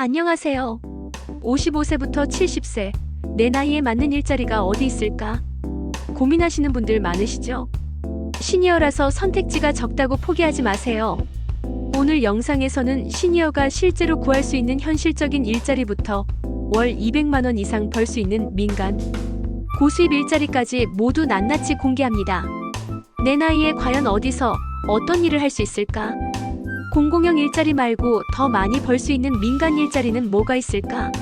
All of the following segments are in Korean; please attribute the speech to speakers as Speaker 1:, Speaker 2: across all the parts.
Speaker 1: 안녕하세요. 55세부터 70세, 내 나이에 맞는 일자리가 어디 있을까? 고민하시는 분들 많으시죠? 시니어라서 선택지가 적다고 포기하지 마세요. 오늘 영상에서는 시니어가 실제로 구할 수 있는 현실적인 일자리부터 월 200만 원 이상 벌 수 있는 민간, 고수입 일자리까지 모두 낱낱이 공개합니다. 내 나이에 과연 어디서 어떤 일을 할 수 있을까? 공공형 일자리 말고 더 많이 벌 수 있는 민간 일자리는 뭐가 있을까?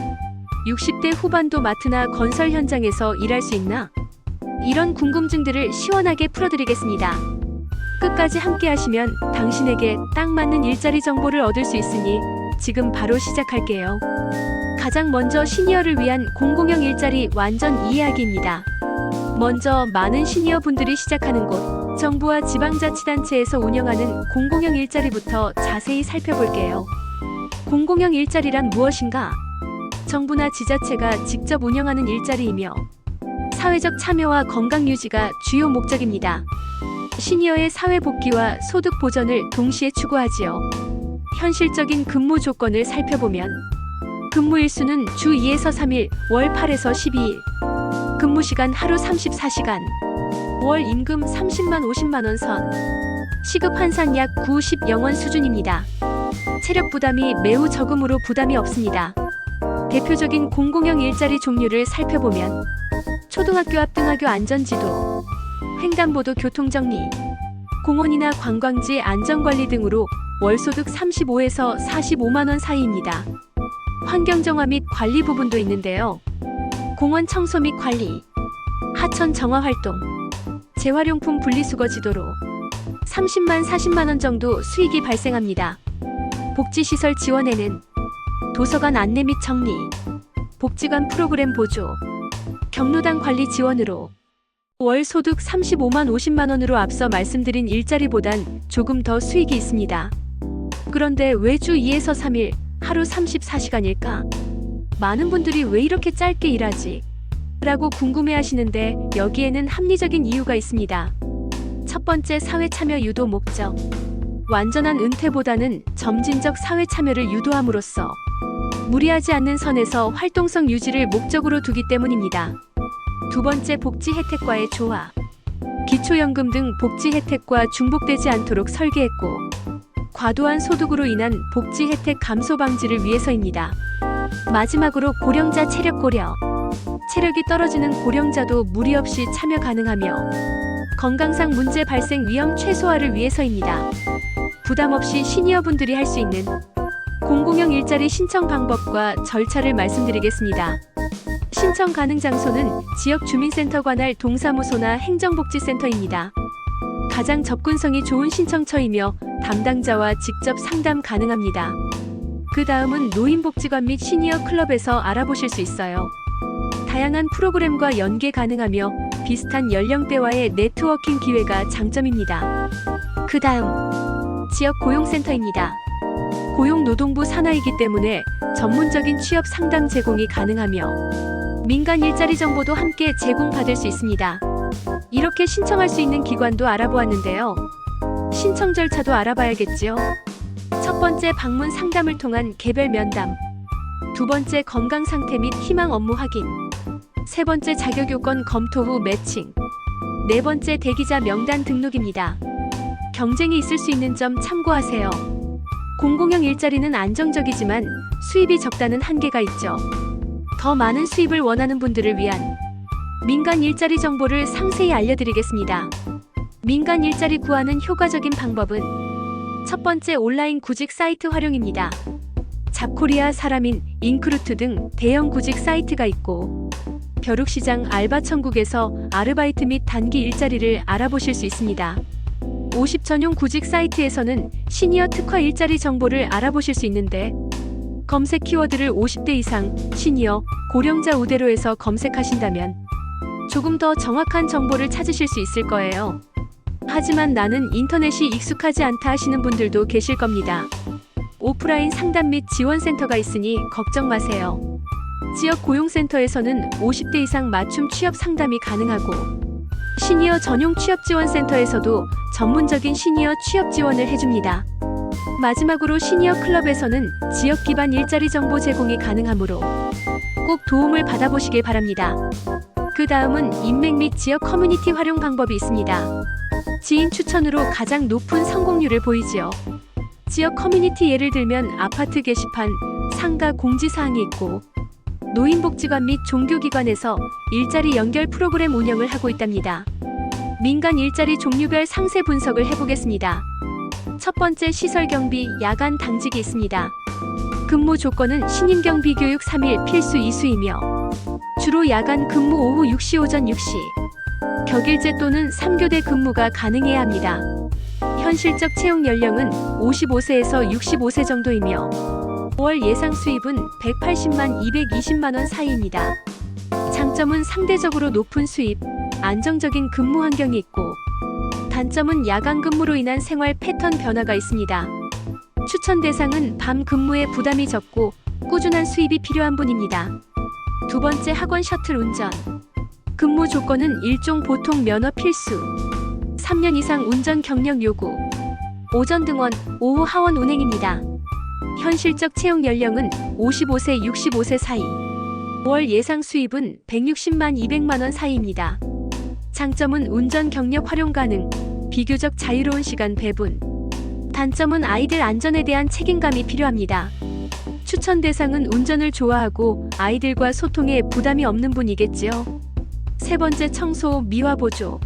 Speaker 1: 60대 후반도 마트나 건설 현장에서 일할 수 있나? 이런 궁금증들을 시원하게 풀어드리겠습니다. 끝까지 함께 하시면 당신에게 딱 맞는 일자리 정보를 얻을 수 있으니 지금 바로 시작할게요. 가장 먼저 시니어를 위한 공공형 일자리 완전 이해하기입니다. 먼저 많은 시니어 분들이 시작하는 곳, 정부와 지방자치단체에서 운영하는 공공형 일자리부터 자세히 살펴볼게요. 공공형 일자리란 무엇인가? 정부나 지자체가 직접 운영하는 일자리이며 사회적 참여와 건강 유지가 주요 목적입니다. 시니어의 사회 복귀와 소득 보전을 동시에 추구하지요. 현실적인 근무 조건을 살펴보면 근무 일수는 주 2에서 3일, 월 8에서 12일, 근무 시간 하루 34시간, 월 임금 30만 50만 원 선, 시급 환산 약 90영원 수준입니다. 체력 부담이 매우 적음으로 부담이 없습니다. 대표적인 공공형 일자리 종류를 살펴보면 초등학교 앞 등하교 안전지도, 횡단보도 교통정리, 공원이나 관광지 안전관리 등으로 월소득 35에서 45만 원 사이입니다. 환경정화 및 관리 부분도 있는데요. 공원 청소 및 관리, 하천 정화 활동, 재활용품 분리수거 지도로 30만 40만 원 정도 수익이 발생합니다. 복지시설 지원에는 도서관 안내 및 정리, 복지관 프로그램 보조, 경로당 관리 지원으로 월 소득 35만 50만 원으로 앞서 말씀드린 일자리보단 조금 더 수익이 있습니다. 그런데 왜 주 2에서 3일, 하루 34시간일까? 많은 분들이 왜 이렇게 짧게 일하지? 라고 궁금해하시는데 여기에는 합리적인 이유가 있습니다. 첫 번째, 사회 참여 유도 목적. 완전한 은퇴보다는 점진적 사회 참여를 유도함으로써 무리하지 않는 선에서 활동성 유지를 목적으로 두기 때문입니다. 두 번째, 복지 혜택과의 조화. 기초연금 등 복지 혜택과 중복되지 않도록 설계했고 과도한 소득으로 인한 복지 혜택 감소 방지를 위해서입니다. 마지막으로 고령자 체력 고려. 체력이 떨어지는 고령자도 무리 없이 참여 가능하며 건강상 문제 발생 위험 최소화를 위해서입니다. 부담 없이 시니어분들이 할 수 있는 공공형 일자리 신청 방법과 절차를 말씀드리겠습니다. 신청 가능 장소는 지역 주민센터 관할 동사무소나 행정복지센터입니다. 가장 접근성이 좋은 신청처이며 담당자와 직접 상담 가능합니다. 그 다음은 노인복지관 및 시니어 클럽에서 알아보실 수 있어요. 다양한 프로그램과 연계 가능하며 비슷한 연령대와의 네트워킹 기회가 장점입니다. 그 다음, 지역 고용센터입니다. 고용노동부 산하이기 때문에 전문적인 취업 상담 제공이 가능하며 민간 일자리 정보도 함께 제공받을 수 있습니다. 이렇게 신청할 수 있는 기관도 알아보았는데요. 신청 절차도 알아봐야겠지요. 첫 번째, 방문 상담을 통한 개별 면담. 두 번째, 건강 상태 및 희망 업무 확인. 세 번째, 자격 요건 검토 후 매칭. 네 번째, 대기자 명단 등록입니다. 경쟁이 있을 수 있는 점 참고하세요. 공공형 일자리는 안정적이지만 수입이 적다는 한계가 있죠. 더 많은 수입을 원하는 분들을 위한 민간 일자리 정보를 상세히 알려드리겠습니다. 민간 일자리 구하는 효과적인 방법은 첫 번째, 온라인 구직 사이트 활용입니다. 잡코리아, 사람인, 인크루트 등 대형 구직 사이트가 있고 벼룩시장, 알바천국에서 아르바이트 및 단기 일자리를 알아보실 수 있습니다. 50 전용 구직 사이트에서는 시니어 특화 일자리 정보를 알아보실 수 있는데 검색 키워드를 50대 이상, 시니어, 고령자 우대로에서 검색하신다면 조금 더 정확한 정보를 찾으실 수 있을 거예요. 하지만 나는 인터넷이 익숙하지 않다 하시는 분들도 계실 겁니다. 오프라인 상담 및 지원센터가 있으니 걱정 마세요. 지역 고용센터에서는 50대 이상 맞춤 취업 상담이 가능하고 시니어 전용 취업지원센터에서도 전문적인 시니어 취업 지원을 해줍니다. 마지막으로 시니어 클럽에서는 지역 기반 일자리 정보 제공이 가능하므로 꼭 도움을 받아보시길 바랍니다. 그 다음은 인맥 및 지역 커뮤니티 활용 방법이 있습니다. 지인 추천으로 가장 높은 성공률을 보이지요. 지역 커뮤니티 예를 들면 아파트 게시판, 상가 공지사항이 있고 노인복지관 및 종교기관에서 일자리 연결 프로그램 운영을 하고 있답니다. 민간 일자리 종류별 상세 분석을 해보겠습니다. 첫 번째 시설 경비, 야간 당직이 있습니다. 근무 조건은 신임 경비 교육 3일 필수 이수이며 주로 야간 근무 오후 6시 오전 6시 격일제 또는 3교대 근무가 가능해야 합니다. 현실적 채용 연령은 55세에서 65세 정도이며 월 예상 수입은 180만 220만 원 사이입니다. 장점은 상대적으로 높은 수입, 안정적인 근무 환경이 있고 단점은 야간 근무로 인한 생활 패턴 변화가 있습니다. 추천 대상은 밤 근무에 부담이 적고 꾸준한 수입이 필요한 분입니다. 두 번째 학원 셔틀 운전. 근무 조건은 일종 보통 면허 필수, 3년 이상 운전 경력 요구, 오전 등원, 오후 하원 운행입니다. 현실적 채용 연령은 55세 65세 사이, 월 예상 수입은 160만 200만 원 사이입니다. 장점은 운전 경력 활용 가능, 비교적 자유로운 시간 배분. 단점은 아이들 안전에 대한 책임감이 필요합니다. 추천 대상은 운전을 좋아하고 아이들과 소통에 부담이 없는 분이겠지요. 세 번째 청소, 미화 보조.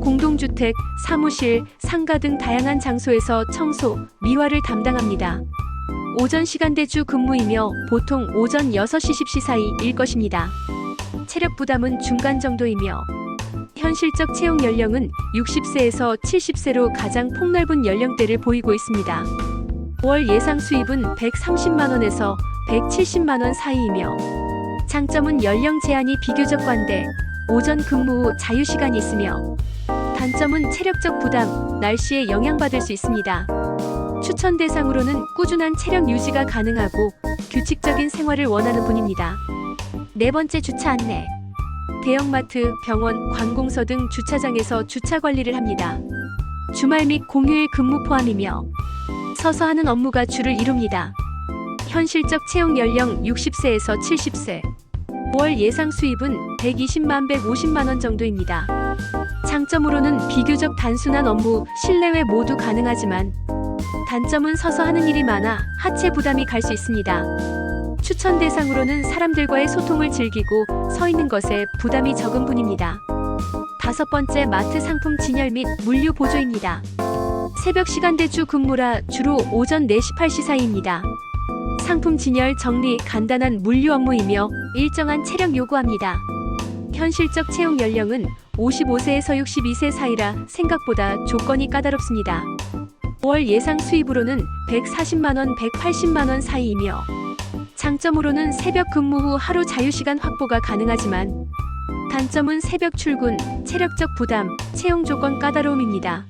Speaker 1: 공동주택, 사무실, 상가 등 다양한 장소에서 청소, 미화를 담당합니다. 오전 시간대 주 근무이며 보통 오전 6시 10시 사이일 것입니다. 체력 부담은 중간 정도이며 현실적 채용 연령은 60세에서 70세로 가장 폭넓은 연령대를 보이고 있습니다. 월 예상 수입은 130만 원에서 170만 원 사이이며 장점은 연령 제한이 비교적 관대, 오전 근무 후 자유시간이 있으며 단점은 체력적 부담, 날씨에 영향받을 수 있습니다. 추천 대상으로는 꾸준한 체력 유지가 가능하고 규칙적인 생활을 원하는 분입니다. 네 번째 주차 안내. 대형마트, 병원, 관공서 등 주차장에서 주차 관리를 합니다. 주말 및 공휴일 근무 포함이며 서서 하는 업무가 주를 이룹니다. 현실적 채용 연령 60세에서 70세. 월 예상 수입은 120만 150만 원 정도입니다. 장점으로는 비교적 단순한 업무, 실내외 모두 가능하지만 단점은 서서 하는 일이 많아 하체 부담이 갈 수 있습니다. 추천 대상으로는 사람들과의 소통을 즐기고 서 있는 것에 부담이 적은 분입니다. 다섯 번째 마트 상품 진열 및 물류 보조입니다. 새벽 시간대 주 근무라 주로 오전 4시 8시 사이입니다. 상품 진열, 정리, 간단한 물류 업무이며 일정한 체력 요구합니다. 현실적 채용 연령은 55세에서 62세 사이라 생각보다 조건이 까다롭습니다. 월 예상 수입으로는 140만 원, 180만 원 사이이며 장점으로는 새벽 근무 후 하루 자유시간 확보가 가능하지만 단점은 새벽 출근, 체력적 부담, 채용 조건 까다로움입니다.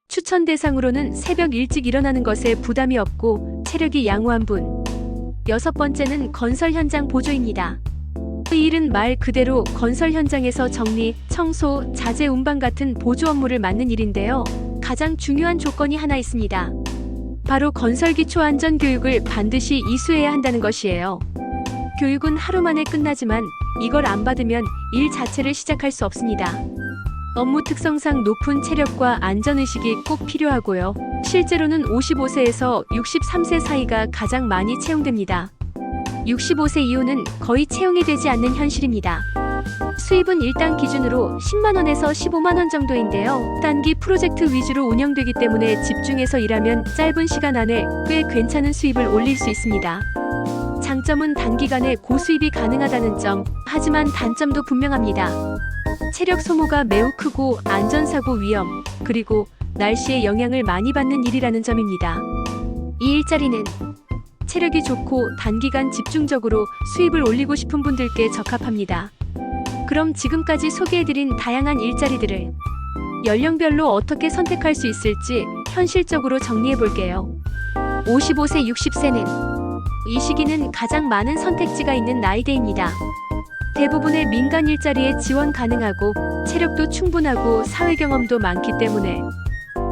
Speaker 1: 추천 대상으로는 새벽 일찍 일어나는 것에 부담이 없고 체력이 양호한 분. 여섯 번째는 건설 현장 보조입니다. 이 일은 말 그대로 건설 현장에서 정리, 청소, 자재 운반 같은 보조 업무를 맡는 일인데요. 가장 중요한 조건이 하나 있습니다. 바로 건설 기초 안전 교육을 반드시 이수해야 한다는 것이에요. 교육은 하루 만에 끝나지만 이걸 안 받으면 일 자체를 시작할 수 없습니다. 업무 특성상 높은 체력과 안전의식이 꼭 필요하고요. 실제로는 55세에서 63세 사이가 가장 많이 채용됩니다. 65세 이후는 거의 채용이 되지 않는 현실입니다. 수입은 일당 기준으로 10만 원에서 15만 원 정도인데요. 단기 프로젝트 위주로 운영되기 때문에 집중해서 일하면 짧은 시간 안에 꽤 괜찮은 수입을 올릴 수 있습니다. 장점은 단기간에 고수입이 가능하다는 점, 하지만 단점도 분명합니다. 체력 소모가 매우 크고 안전사고 위험, 그리고 날씨의 영향을 많이 받는 일이라는 점입니다. 이 일자리는 체력이 좋고 단기간 집중적으로 수입을 올리고 싶은 분들께 적합합니다. 그럼 지금까지 소개해드린 다양한 일자리들을 연령별로 어떻게 선택할 수 있을지 현실적으로 정리해볼게요. 55세, 60세는 이 시기는 가장 많은 선택지가 있는 나이대입니다. 대부분의 민간 일자리에 지원 가능하고 체력도 충분하고 사회 경험도 많기 때문에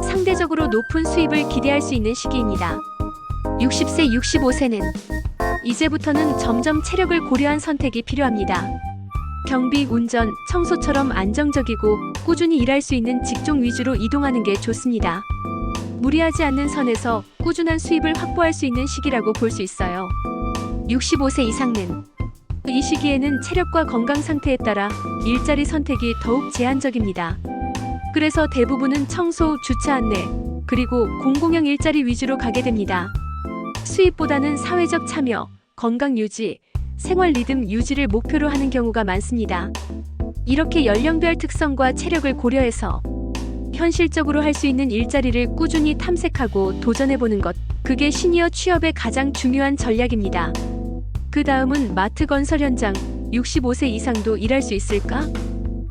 Speaker 1: 상대적으로 높은 수입을 기대할 수 있는 시기입니다. 60세, 65세는 이제부터는 점점 체력을 고려한 선택이 필요합니다. 경비, 운전, 청소처럼 안정적이고 꾸준히 일할 수 있는 직종 위주로 이동하는 게 좋습니다. 무리하지 않는 선에서 꾸준한 수입을 확보할 수 있는 시기라고 볼 수 있어요. 65세 이상은 이 시기에는 체력과 건강 상태에 따라 일자리 선택이 더욱 제한적입니다. 그래서 대부분은 청소, 주차 안내, 그리고 공공형 일자리 위주로 가게 됩니다. 수입보다는 사회적 참여, 건강 유지, 생활 리듬 유지를 목표로 하는 경우가 많습니다. 이렇게 연령별 특성과 체력을 고려해서 현실적으로 할 수 있는 일자리를 꾸준히 탐색하고 도전해보는 것, 그게 시니어 취업의 가장 중요한 전략입니다. 그 다음은 마트 건설 현장, 65세 이상도 일할 수 있을까?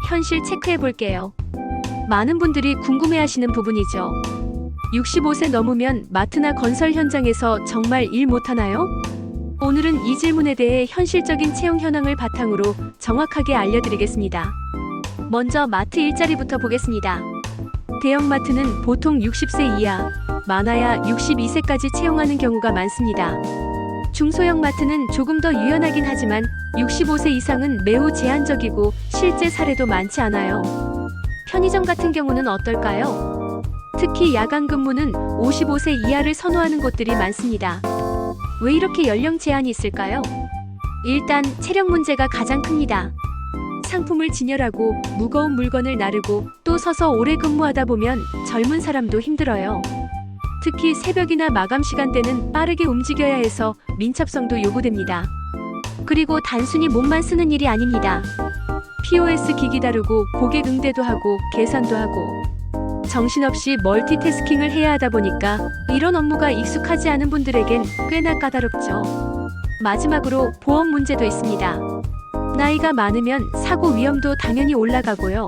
Speaker 1: 현실 체크해볼게요. 많은 분들이 궁금해하시는 부분이죠. 65세 넘으면 마트나 건설 현장에서 정말 일 못하나요? 오늘은 이 질문에 대해 현실적인 채용 현황을 바탕으로 정확하게 알려드리겠습니다. 먼저 마트 일자리부터 보겠습니다. 대형마트는 보통 60세 이하, 많아야 62세까지 채용하는 경우가 많습니다. 중소형 마트는 조금 더 유연하긴 하지만 65세 이상은 매우 제한적이고 실제 사례도 많지 않아요. 편의점 같은 경우는 어떨까요? 특히 야간 근무는 55세 이하를 선호하는 곳들이 많습니다. 왜 이렇게 연령 제한이 있을까요? 일단 체력 문제가 가장 큽니다. 상품을 진열하고 무거운 물건을 나르고 또 서서 오래 근무하다 보면 젊은 사람도 힘들어요. 특히 새벽이나 마감 시간대는 빠르게 움직여야 해서 민첩성도 요구됩니다. 그리고 단순히 몸만 쓰는 일이 아닙니다. POS 기기 다루고 고객 응대도 하고 계산도 하고 정신없이 멀티태스킹을 해야 하다 보니까 이런 업무가 익숙하지 않은 분들에겐 꽤나 까다롭죠. 마지막으로 보험 문제도 있습니다. 나이가 많으면 사고 위험도 당연히 올라가고요.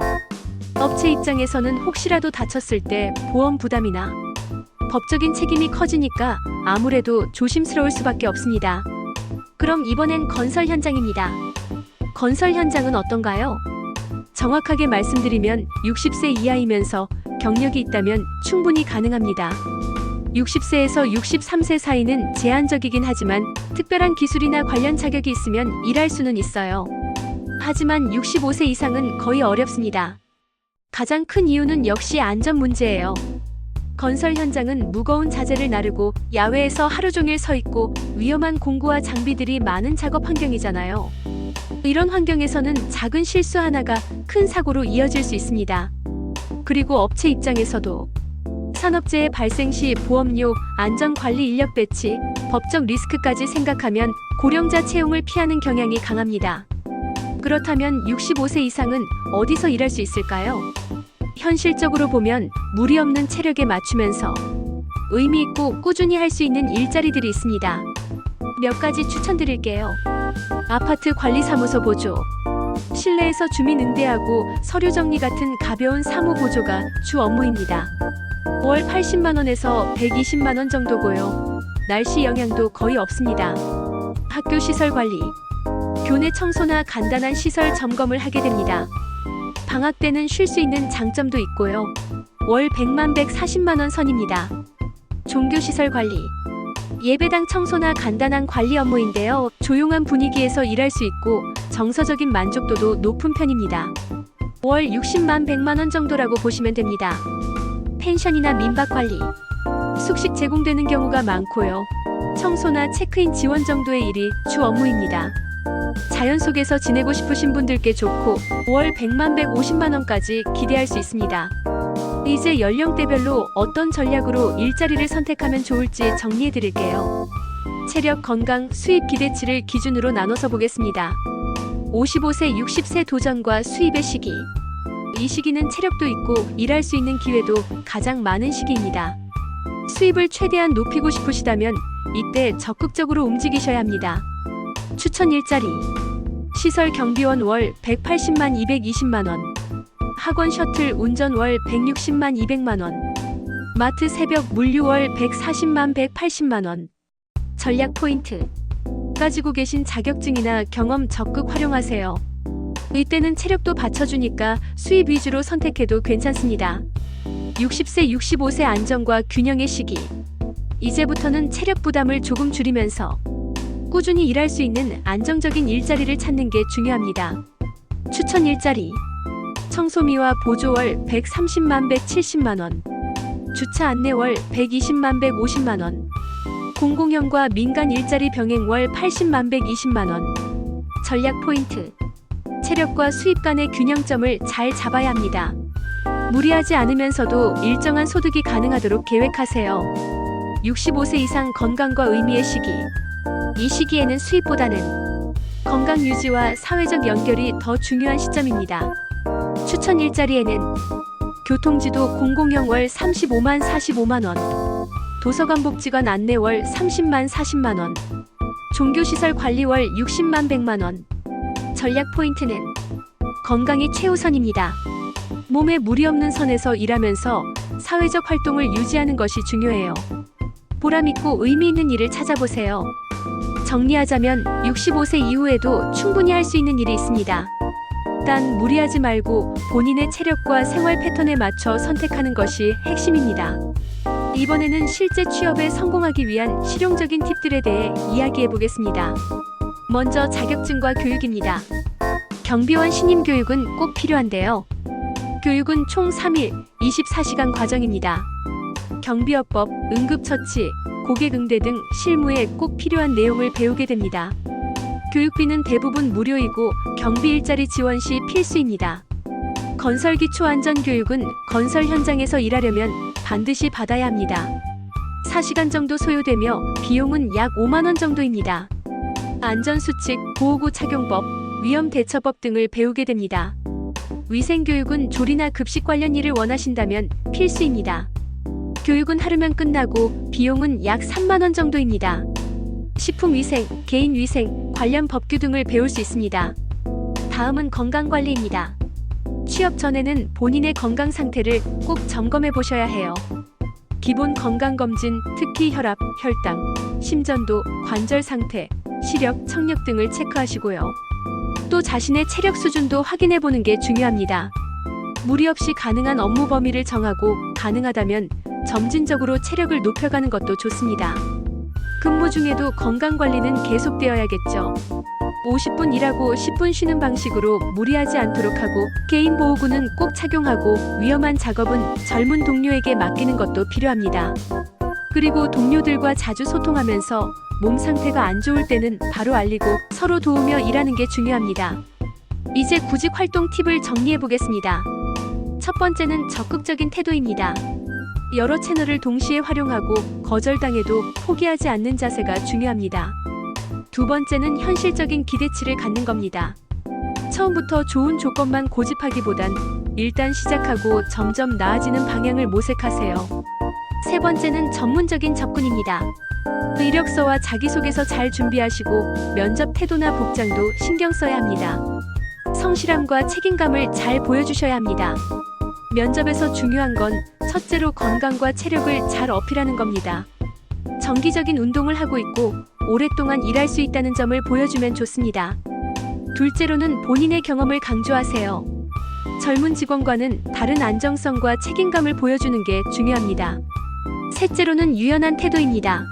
Speaker 1: 업체 입장에서는 혹시라도 다쳤을 때 보험 부담이나 법적인 책임이 커지니까 아무래도 조심스러울 수밖에 없습니다. 그럼 이번엔 건설 현장입니다. 건설 현장은 어떤가요? 정확하게 말씀드리면 60세 이하이면서 경력이 있다면 충분히 가능합니다. 60세에서 63세 사이는 제한적이긴 하지만 특별한 기술이나 관련 자격이 있으면 일할 수는 있어요. 하지만 65세 이상은 거의 어렵습니다. 가장 큰 이유는 역시 안전 문제예요. 건설 현장은 무거운 자재를 나르고 야외에서 하루 종일 서 있고 위험한 공구와 장비들이 많은 작업 환경이잖아요. 이런 환경에서는 작은 실수 하나가 큰 사고로 이어질 수 있습니다. 그리고 업체 입장에서도 산업재해 발생 시 보험료, 안전관리 인력 배치, 법적 리스크까지 생각하면 고령자 채용을 피하는 경향이 강합니다. 그렇다면 65세 이상은 어디서 일할 수 있을까요? 현실적으로 보면 무리 없는 체력에 맞추면서 의미 있고 꾸준히 할 수 있는 일자리들이 있습니다. 몇 가지 추천드릴게요. 아파트 관리사무소 보조, 실내에서 주민 응대하고 서류 정리 같은 가벼운 사무 보조가 주 업무입니다. 월 80만원에서 120만원 정도고요. 날씨 영향도 거의 없습니다. 학교 시설 관리, 교내 청소나 간단한 시설 점검을 하게 됩니다. 방학 때는 쉴 수 있는 장점도 있고요. 월 100만 140만원 선입니다. 종교시설 관리, 예배당 청소나 간단한 관리 업무인데요. 조용한 분위기에서 일할 수 있고 정서적인 만족도도 높은 편입니다. 월 60만 100만원 정도라고 보시면 됩니다. 펜션이나 민박 관리, 숙식 제공되는 경우가 많고요. 청소나 체크인 지원 정도의 일이 주 업무입니다. 자연 속에서 지내고 싶으신 분들께 좋고 월 100만 150만원까지 기대할 수 있습니다. 이제 연령대별로 어떤 전략으로 일자리를 선택하면 좋을지 정리해 드릴게요. 체력, 건강, 수입 기대치를 기준으로 나눠서 보겠습니다. 55세, 60세 도전과 수입의 시기. 이 시기는 체력도 있고 일할 수 있는 기회도 가장 많은 시기입니다. 수입을 최대한 높이고 싶으시다면 이때 적극적으로 움직이셔야 합니다. 추천 일자리, 시설 경비원 월 180만 220만원, 학원 셔틀 운전 월 160만 200만원, 마트 새벽 물류 월 140만 180만원. 전략 포인트, 가지고 계신 자격증이나 경험 적극 활용하세요. 이때는 체력도 받쳐주니까 수입 위주로 선택해도 괜찮습니다. 60세, 65세 안정과 균형의 시기. 이제부터는 체력 부담을 조금 줄이면서 꾸준히 일할 수 있는 안정적인 일자리를 찾는 게 중요합니다. 추천 일자리. 청소미와 보조월 130만 170만원. 주차 안내월 120만 150만원. 공공형과 민간 일자리 병행월 80만 120만원. 전략 포인트. 체력과 수입 간의 균형점을 잘 잡아야 합니다. 무리하지 않으면서도 일정한 소득이 가능하도록 계획하세요. 65세 이상 건강과 의미의 시기. 이 시기에는 수입보다는 건강 유지와 사회적 연결이 더 중요한 시점입니다. 추천 일자리에는 교통지도 공공형 월 35만 45만원, 도서관 복지관 안내 월 30만 40만원, 종교시설 관리 월 60만 100만원. 전략 포인트는 건강이 최우선입니다. 몸에 무리 없는 선에서 일하면서 사회적 활동을 유지하는 것이 중요해요. 보람있고 의미 있는 일을 찾아보세요. 정리하자면 65세 이후에도 충분히 할 수 있는 일이 있습니다. 단 무리하지 말고 본인의 체력과 생활 패턴에 맞춰 선택하는 것이 핵심입니다. 이번에는 실제 취업에 성공하기 위한 실용적인 팁들에 대해 이야기해 보겠습니다. 먼저 자격증과 교육입니다. 경비원 신임 교육은 꼭 필요한데요. 교육은 총 3일 24시간 과정입니다. 경비업법, 응급처치, 고객응대 등 실무에 꼭 필요한 내용을 배우게 됩니다. 교육비는 대부분 무료이고 경비 일자리 지원 시 필수입니다. 건설기초안전교육은 건설 현장에서 일하려면 반드시 받아야 합니다. 4시간 정도 소요되며 비용은 약 5만원 정도입니다. 안전수칙, 보호구 착용법, 위험대처법 등을 배우게 됩니다. 위생교육은 조리나 급식 관련 일을 원하신다면 필수입니다. 교육은 하루면 끝나고 비용은 약 3만원 정도입니다. 식품위생, 개인위생, 관련 법규 등을 배울 수 있습니다. 다음은 건강관리입니다. 취업 전에는 본인의 건강 상태를 꼭 점검해 보셔야 해요. 기본 건강검진, 특히 혈압, 혈당, 심전도, 관절 상태, 시력, 청력 등을 체크하시고요. 또 자신의 체력 수준도 확인해 보는 게 중요합니다. 무리 없이 가능한 업무 범위를 정하고 가능하다면 점진적으로 체력을 높여가는 것도 좋습니다. 근무 중에도 건강관리는 계속되어야겠죠. 50분 일하고 10분 쉬는 방식으로 무리하지 않도록 하고 개인보호구는 꼭 착용하고 위험한 작업은 젊은 동료에게 맡기는 것도 필요합니다. 그리고 동료들과 자주 소통하면서 몸 상태가 안 좋을 때는 바로 알리고 서로 도우며 일하는 게 중요합니다. 이제 구직 활동 팁을 정리해 보겠습니다. 첫 번째는 적극적인 태도입니다. 여러 채널을 동시에 활용하고 거절당해도 포기하지 않는 자세가 중요합니다. 두 번째는 현실적인 기대치를 갖는 겁니다. 처음부터 좋은 조건만 고집하기보단 일단 시작하고 점점 나아지는 방향을 모색하세요. 세 번째는 전문적인 접근입니다. 이력서와 자기소개서 잘 준비하시고 면접 태도나 복장도 신경 써야 합니다. 성실함과 책임감을 잘 보여주셔야 합니다. 면접에서 중요한 건 첫째로 건강과 체력을 잘 어필하는 겁니다. 정기적인 운동을 하고 있고 오랫동안 일할 수 있다는 점을 보여주면 좋습니다. 둘째로는 본인의 경험을 강조하세요. 젊은 직원과는 다른 안정성과 책임감을 보여주는 게 중요합니다. 셋째로는 유연한 태도입니다.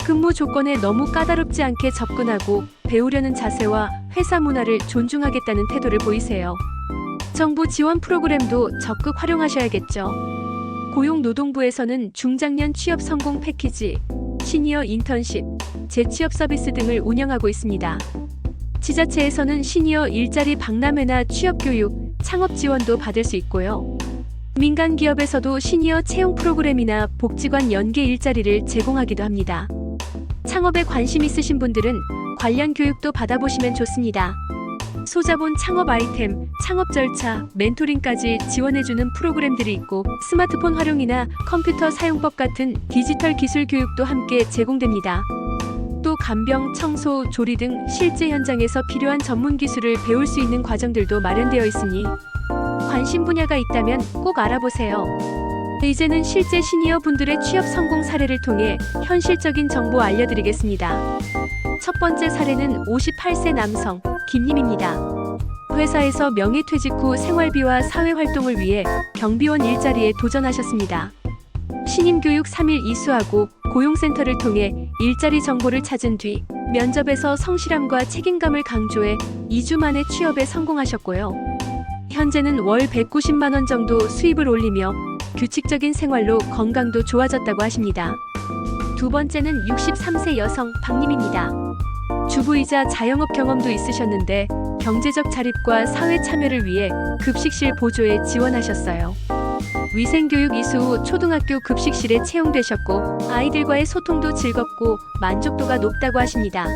Speaker 1: 근무 조건에 너무 까다롭지 않게 접근하고 배우려는 자세와 회사 문화를 존중하겠다는 태도를 보이세요. 정부 지원 프로그램도 적극 활용하셔야겠죠. 고용노동부에서는 중장년 취업 성공 패키지, 시니어 인턴십, 재취업 서비스 등을 운영하고 있습니다. 지자체에서는 시니어 일자리 박람회나 취업교육, 창업 지원도 받을 수 있고요. 민간 기업에서도 시니어 채용 프로그램이나 복지관 연계 일자리를 제공하기도 합니다. 창업에 관심 있으신 분들은 관련 교육도 받아보시면 좋습니다. 소자본 창업 아이템, 창업 절차, 멘토링까지 지원해주는 프로그램들이 있고 스마트폰 활용이나 컴퓨터 사용법 같은 디지털 기술 교육도 함께 제공됩니다. 또 간병, 청소, 조리 등 실제 현장에서 필요한 전문 기술을 배울 수 있는 과정들도 마련되어 있으니 관심 분야가 있다면 꼭 알아보세요. 이제는 실제 시니어 분들의 취업 성공 사례를 통해 현실적인 정보 알려드리겠습니다. 첫 번째 사례는 58세 남성 김님입니다. 회사에서 명예퇴직 후 생활비와 사회활동을 위해 경비원 일자리에 도전하셨습니다. 신임교육 3일 이수하고 고용센터를 통해 일자리 정보를 찾은 뒤 면접에서 성실함과 책임감을 강조해 2주 만에 취업에 성공하셨고요. 현재는 월 190만 원 정도 수입을 올리며 규칙적인 생활로 건강도 좋아졌다고 하십니다. 두 번째는 63세 여성 박님입니다. 주부이자 자영업 경험도 있으셨는데 경제적 자립과 사회 참여를 위해 급식실 보조에 지원하셨어요. 위생교육 이수 후 초등학교 급식실에 채용되셨고 아이들과의 소통도 즐겁고 만족도가 높다고 하십니다.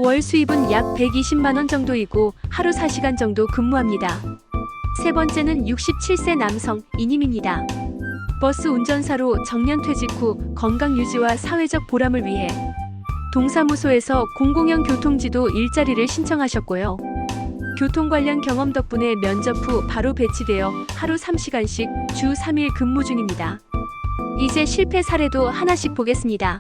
Speaker 1: 월 수입은 약 120만 원 정도이고 하루 4시간 정도 근무합니다. 세 번째는 67세 남성 이님입니다. 버스 운전사로 정년퇴직 후 건강 유지와 사회적 보람을 위해 동사무소에서 공공형 교통지도 일자리를 신청하셨고요. 교통 관련 경험 덕분에 면접 후 바로 배치되어 하루 3시간씩 주 3일 근무 중입니다. 이제 실패 사례도 하나씩 보겠습니다.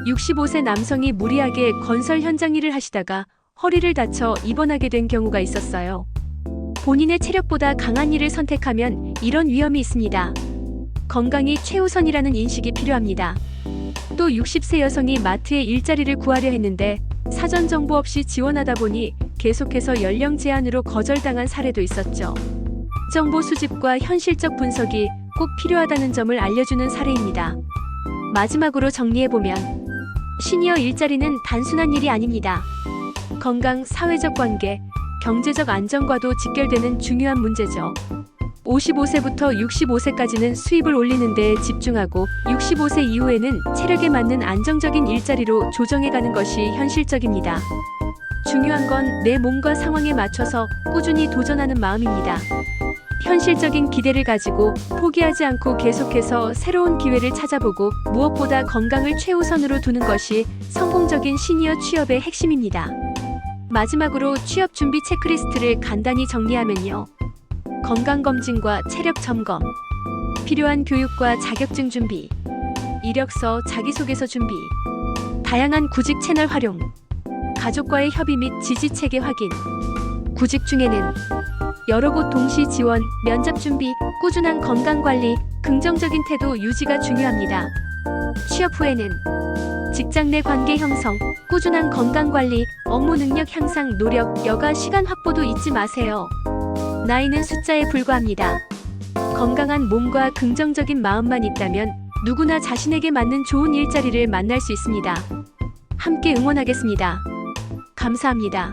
Speaker 1: 65세 남성이 무리하게 건설 현장 일을 하시다가 허리를 다쳐 입원하게 된 경우가 있었어요. 본인의 체력보다 강한 일을 선택하면 이런 위험이 있습니다. 건강이 최우선이라는 인식이 필요합니다. 또 60세 여성이 마트에 일자리를 구하려 했는데 사전 정보 없이 지원하다 보니 계속해서 연령 제한으로 거절당한 사례도 있었죠. 정보 수집과 현실적 분석이 꼭 필요하다는 점을 알려주는 사례입니다. 마지막으로 정리해보면 시니어 일자리는 단순한 일이 아닙니다. 건강, 사회적 관계, 경제적 안정과도 직결되는 중요한 문제죠. 55세부터 65세까지는 수입을 올리는 데 집중하고 65세 이후에는 체력에 맞는 안정적인 일자리로 조정해가는 것이 현실적입니다. 중요한 건 내 몸과 상황에 맞춰서 꾸준히 도전하는 마음입니다. 현실적인 기대를 가지고 포기하지 않고 계속해서 새로운 기회를 찾아보고 무엇보다 건강을 최우선으로 두는 것이 성공적인 시니어 취업의 핵심입니다. 마지막으로 취업 준비 체크리스트를 간단히 정리하면요. 건강검진과 체력 점검, 필요한 교육과 자격증 준비, 이력서, 자기소개서 준비, 다양한 구직 채널 활용, 가족과의 협의 및 지지체계 확인, 구직 중에는 여러 곳 동시 지원, 면접 준비, 꾸준한 건강관리, 긍정적인 태도 유지가 중요합니다. 취업 후에는 직장 내 관계 형성, 꾸준한 건강관리, 업무 능력 향상 노력, 여가 시간 확보도 잊지 마세요. 나이는 숫자에 불과합니다. 건강한 몸과 긍정적인 마음만 있다면 누구나 자신에게 맞는 좋은 일자리를 만날 수 있습니다. 함께 응원하겠습니다. 감사합니다.